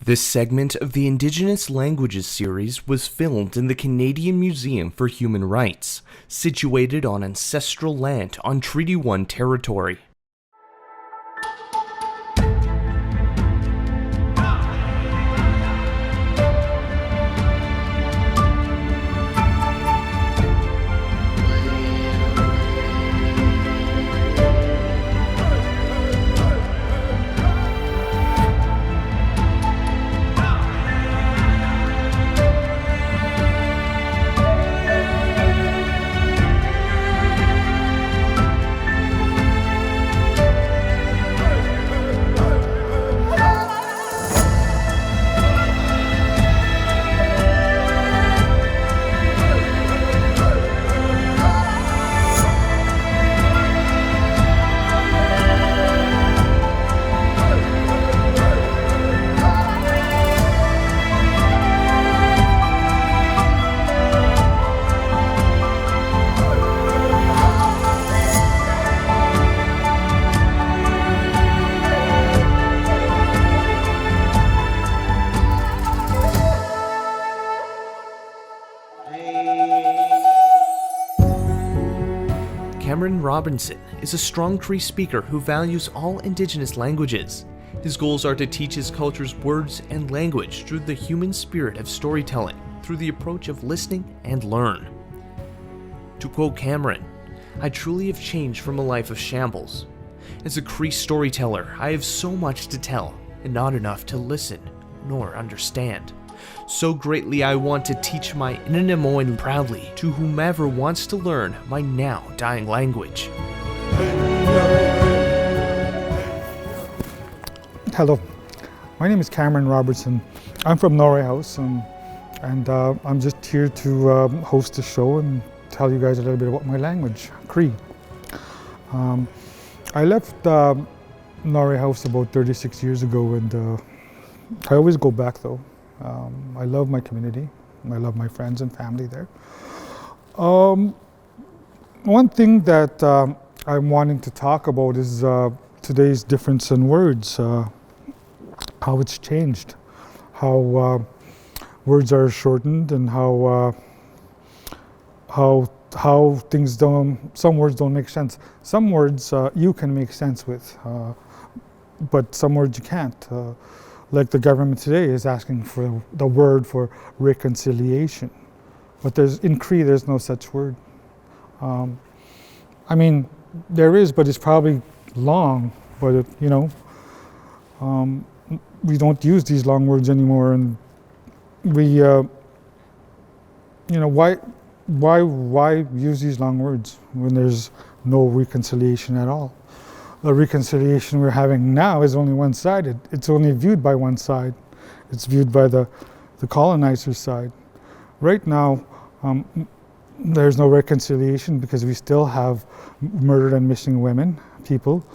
This segment of the Indigenous Languages Series was filmed in the Canadian Museum for Human Rights, situated on ancestral land on Treaty 1 territory. Robertson is a strong Cree speaker who values all Indigenous languages. His goals are to teach his culture's words and language through the human spirit of storytelling, through the approach of listening and learn. To quote Cameron, "I truly have changed from a life of shambles. As a Cree storyteller, I have so much to tell, and not enough to listen nor understand. So greatly I want to teach my Inanemoan proudly to whomever wants to learn my now dying language." Hello, my name is Cameron Robertson. I'm from Norway House, and I'm just here to host the show and tell you guys a little bit about my language, Cree. I left Norway House about 36 years ago, and I always go back though. I love my community. I love my friends and family there. One thing that I'm wanting to talk about is today's difference in words, how it's changed, how words are shortened, and how things some words don't make sense. Some words you can make sense with, but some words you can't. Like the government today is asking for the word for reconciliation, but in Cree there's no such word. I mean, there is, but it's probably long. But we don't use these long words anymore, and we, why use these long words when there's no reconciliation at all? The reconciliation we're having now is only one-sided. It's only viewed by one side. It's viewed by the colonizer's side. Right now, there's no reconciliation because we still have murdered and missing women, people.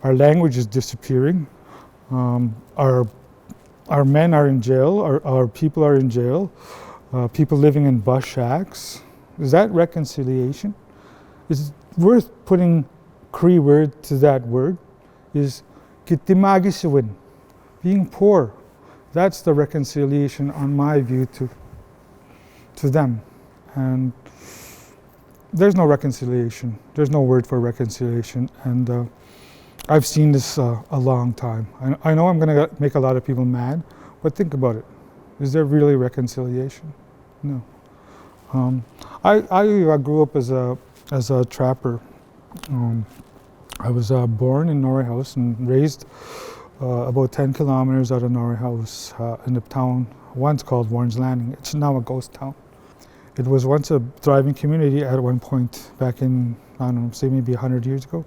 Our language is disappearing. Our men are in jail. Our people are in jail. People living in bus shacks. Is that reconciliation? Is it worth putting Cree word to that word? Is kitimagiswin, being poor. That's the reconciliation on my view to them. And there's no reconciliation. There's no word for reconciliation. And I've seen this a long time. I know I'm gonna make a lot of people mad, but think about it. Is there really reconciliation? No. I grew up as a trapper. I was born in Norway House and raised about 10 kilometers out of Norway House in a town once called Warren's Landing. It's now a ghost town. It was once a thriving community at one point back in, I don't know, say maybe 100 years ago.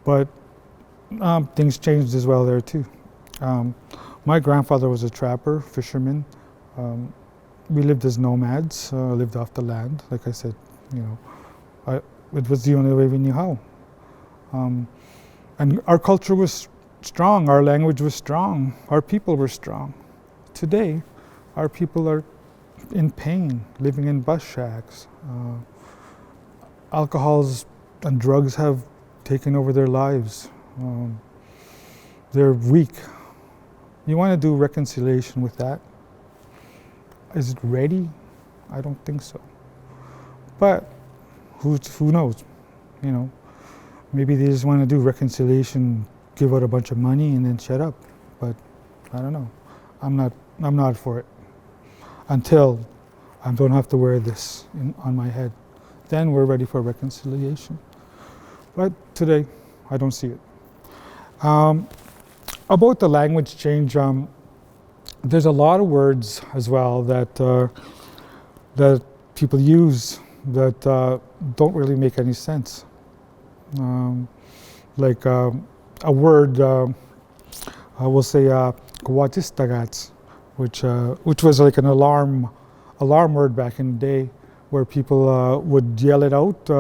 But things changed as well there too. My grandfather was a trapper, fisherman. We lived as nomads, lived off the land. Like I said, it was the only way we knew how. And our culture was strong, our language was strong, our people were strong. Today, our people are in pain, living in bus shacks. Alcohols and drugs have taken over their lives. They're weak. You want to do reconciliation with that. Is it ready? I don't think so. But who knows? You know, maybe they just want to do reconciliation, give out a bunch of money, and then shut up. But I don't know. I'm not for it. Until I don't have to wear this on my head, then we're ready for reconciliation. But today, I don't see it. About the language change, there's a lot of words as well that that people use that don't really make any sense. Like a word, I will say "kawatistagats," which was like an alarm word back in the day, where people would yell it out.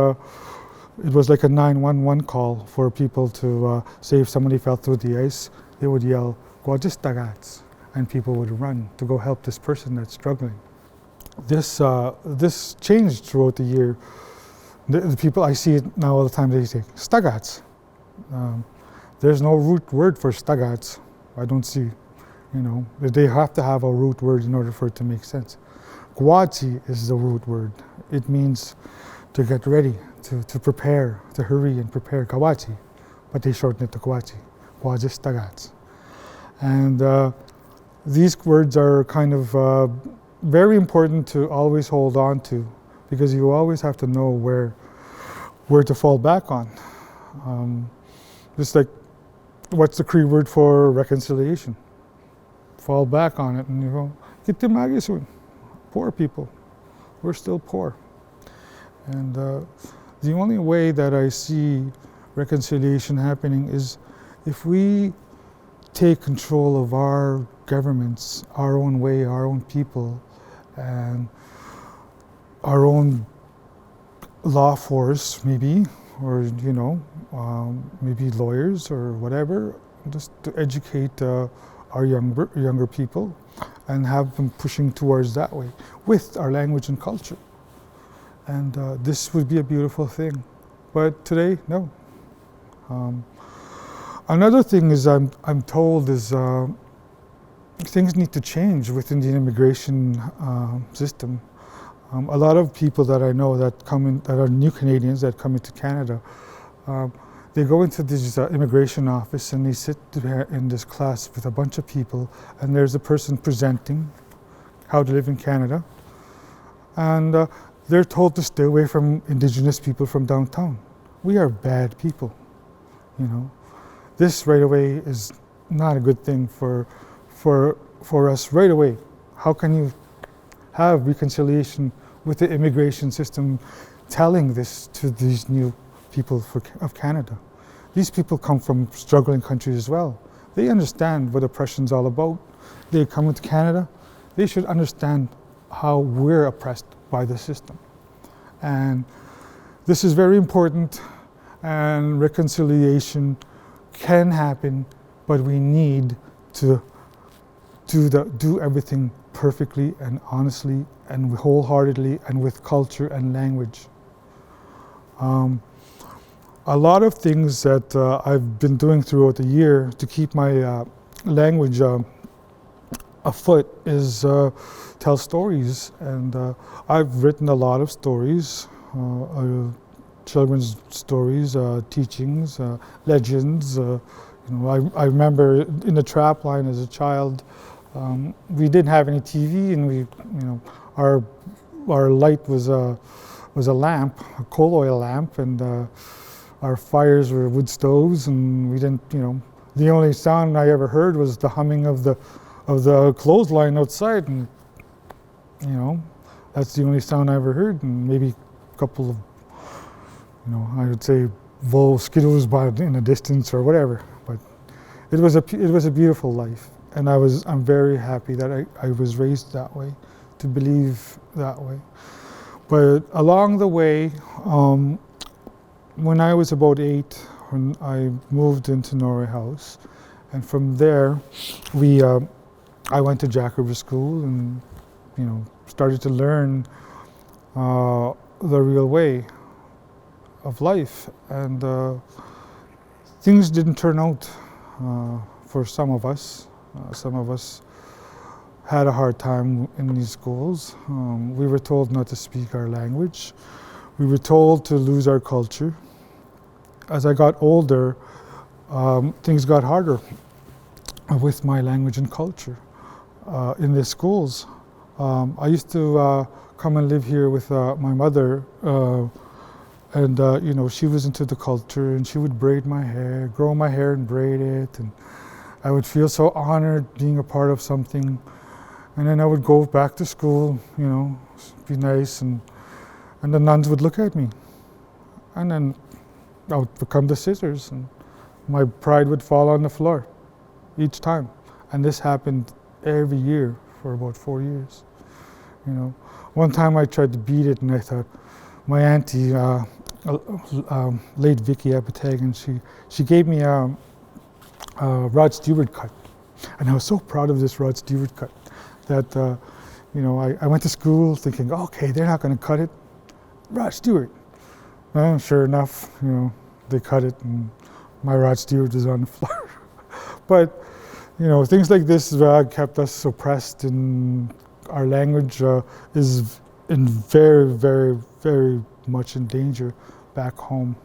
It was like a 911 call for people to say if somebody fell through the ice, they would yell "kawatistagats," and people would run to go help this person that's struggling. This changed throughout the year. The people, I see it now all the time, they say "stagats." There's no root word for "stagats." I don't see, you know, they have to have a root word in order for it to make sense. Kwati is the root word. It means to get ready, to prepare, to hurry and prepare, kawati. But they shorten it to kwati, kwajistagats. And these words are kind of very important to always hold on to, because you always have to know where to fall back on. Just like, what's the Cree word for reconciliation? Fall back on it and you go, "Kitimagisun." Poor people, we're still poor. And the only way that I see reconciliation happening is if we take control of our governments, our own way, our own people, and our own law force, maybe, or you know, maybe lawyers or whatever, just to educate our younger people and have them pushing towards that way with our language and culture. And this would be a beautiful thing. But today, no. Another thing is I'm told is things need to change within the immigration system. A lot of people that I know that come in, that are new Canadians that come into Canada, they go into this immigration office and they sit there in this class with a bunch of people, and there's a person presenting how to live in Canada, and they're told to stay away from Indigenous people from downtown. We are bad people, you know. This right away is not a good thing for us right away. How can you have reconciliation with the immigration system telling this to these new people of Canada? These people come from struggling countries as well. They understand what oppression's all about. They come into Canada. They should understand how we're oppressed by the system. And this is very important, and reconciliation can happen, but we need to do everything perfectly and honestly and wholeheartedly and with culture and language. A lot of things that I've been doing throughout the year to keep my language afoot is tell stories, and I've written a lot of stories, children's stories, teachings, legends. You know, I remember in the trap line as a child, we didn't have any TV, and we, you know, our light was a lamp, a coal oil lamp, and our fires were wood stoves, and we didn't, you know, the only sound I ever heard was the humming of the clothesline outside, and you know, that's the only sound I ever heard, and maybe a couple of, you know, I would say skittles by in the distance or whatever. But it was a beautiful life, and I'm very happy that I was raised that way, to believe that way. But along the way, when I was about 8, when I moved into Norway House, and from there, I went to Jack River School and, you know, started to learn the real way of life, and things didn't turn out for some of us Some of us had a hard time in these schools. We were told not to speak our language. We were told to lose our culture. As I got older, things got harder with my language and culture in the schools. I used to come and live here with my mother, and she was into the culture, and she would braid my hair, grow my hair and braid it, and I would feel so honored being a part of something. And then I would go back to school, be nice, and the nuns would look at me, and then I would become the scissors, and my pride would fall on the floor each time. And this happened every year for about 4 years. One time I tried to beat it, and I thought, my auntie, late Vicky Apatagan, she gave me a Rod Stewart cut, and I was so proud of this Rod Stewart cut that I went to school thinking, okay, they're not going to cut it. Rod Stewart. Well, sure enough, they cut it, and my Rod Stewart is on the floor. But things like this kept us suppressed, and our language is in very, very, very much in danger back home.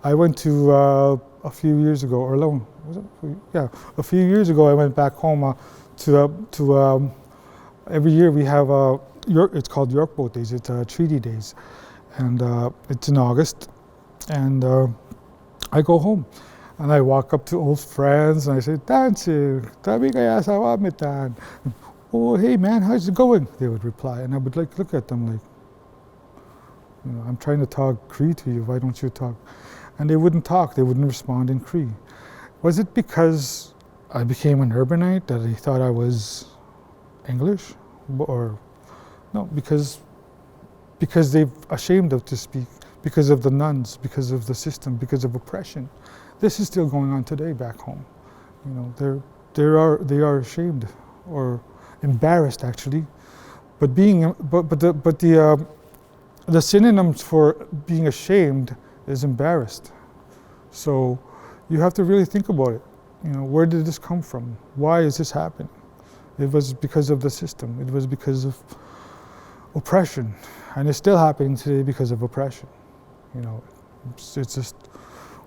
I went to a few years ago, or alone, was it? Yeah, a few years ago I went back home to every year we have it's called York Boat Days. It's Treaty Days, and it's in August, and I go home. And I walk up to old friends and I say, "Tansi, tabi kaya sawa mitan." "Oh, hey man, how's it going?" They would reply, and I would look at them like, "I'm trying to talk Cree to you. Why don't you talk?" And they wouldn't talk. They wouldn't respond in Cree. Was it because I became an urbanite that they thought I was English, or no? Because they're ashamed to speak, because of the nuns, because of the system, because of oppression. This is still going on today back home. They are ashamed or embarrassed actually. But the synonyms for being ashamed is embarrassed. So you have to really think about it. Where did this come from? Why is this happening? It was because of the system. It was because of oppression, and it's still happening today because of oppression. It's just.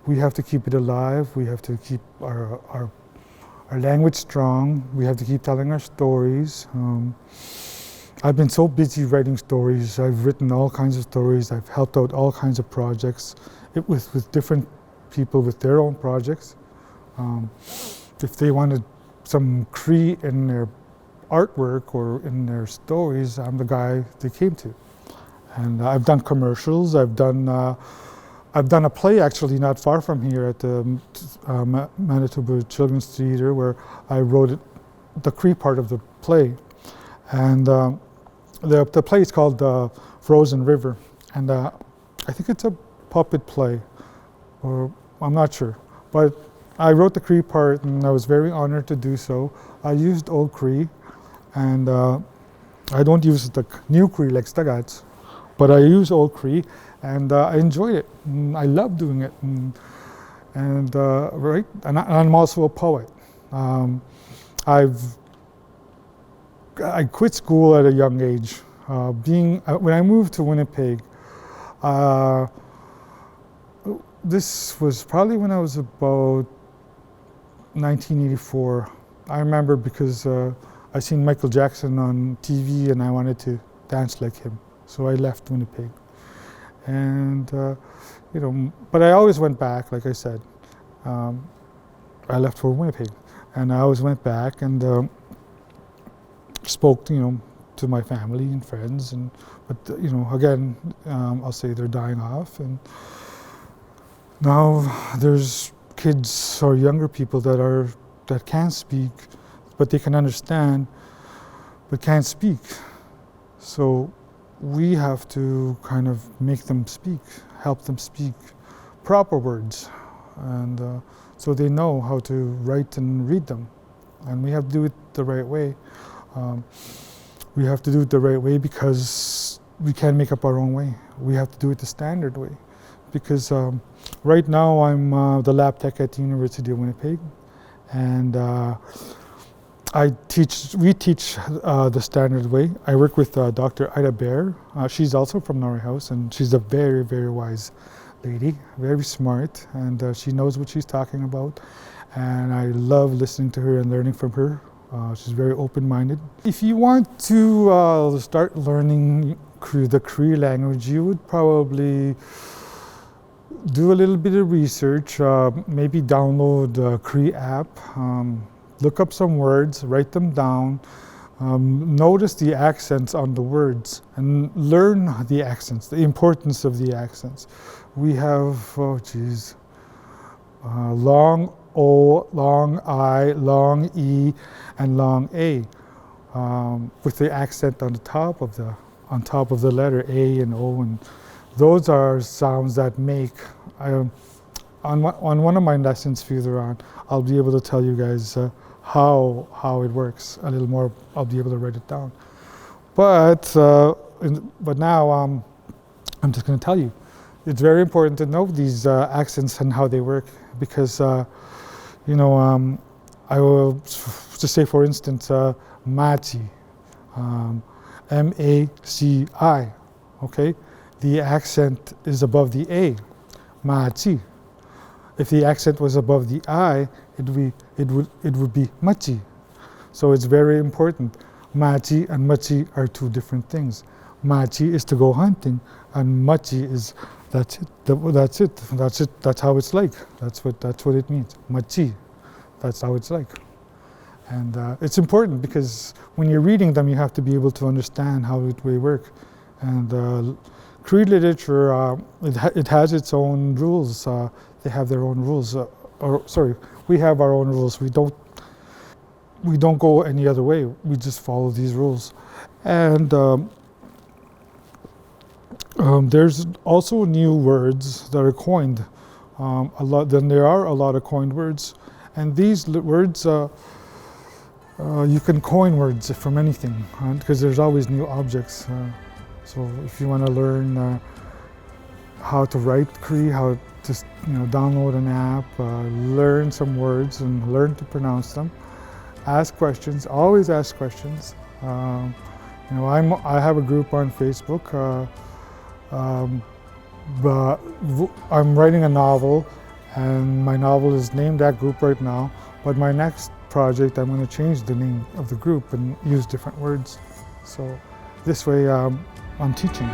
We have to keep it alive. We have to keep our language strong. We have to keep telling our stories. I've been so busy writing stories. I've written all kinds of stories. I've helped out all kinds of projects with different people with their own projects. If they wanted some Cree in their artwork or in their stories, I'm the guy they came to. And I've done commercials. I've done a play actually not far from here at the Manitoba Children's Theatre, where I wrote the Cree part of the play. And the play is called Frozen River. And I think it's a puppet play, or I'm not sure. But I wrote the Cree part, and I was very honored to do so. I used Old Cree, and I don't use the new Cree like Stagats, but I use Old Cree. And I enjoyed it. I love doing it. And I'm also a poet. I quit school at a young age. When I moved to Winnipeg, this was probably when I was about 1984. I remember because I seen Michael Jackson on TV, and I wanted to dance like him. So I left Winnipeg. And, but I always went back, like I said. I left for Winnipeg, and I always went back and spoke, to my family and friends. But again, I'll say they're dying off. And now there's kids or younger people that can speak, but they can understand, but can't speak. So we have to kind of make them speak, help them speak proper words, and so they know how to write and read them. And we have to do it the right way. We have to do it the right way because we can't make up our own way. We have to do it the standard way. Because right now I'm the lab tech at the University of Winnipeg, and We teach the standard way. I work with Dr. Ida Bear. She's also from Norway House, and she's a very, very wise lady, very smart, and she knows what she's talking about. And I love listening to her and learning from her. She's very open-minded. If you want to start learning the Cree language, you would probably do a little bit of research, maybe download the Cree app, look up some words, write them down, notice the accents on the words, and learn the accents, the importance of the accents. We have, long O, long I, long E, and long A, with the accent on the top of the letter A and O, and those are sounds that make. On one of my lessons further on, I'll be able to tell you guys how it works a little more. I'll be able to write it down. But now I'm just going to tell you. It's very important to know these accents and how they work, because I will just say, for instance, Machi, M-A-C-I. Okay, the accent is above the A, Machi. If the accent was above the I, it would be Machi. So it's very important. Machi and Machi are two different things. Machi is to go hunting, and Machi is that's it. That's how it's like. That's what it means. Machi. That's how it's like. And it's important because when you're reading them, you have to be able to understand how they work. And Cree literature, it has its own rules. They have their own rules. We have our own rules. We don't go any other way. We just follow these rules. And there's also new words that are coined. Then there are a lot of coined words, and these words you can coin words from anything, because there's always new objects. So if you want to learn how to write Cree, how to download an app, learn some words and learn to pronounce them, ask questions. Always ask questions. I have a group on Facebook. But I'm writing a novel, and my novel is named that group right now. But my next project, I'm going to change the name of the group and use different words. So this way, I'm teaching.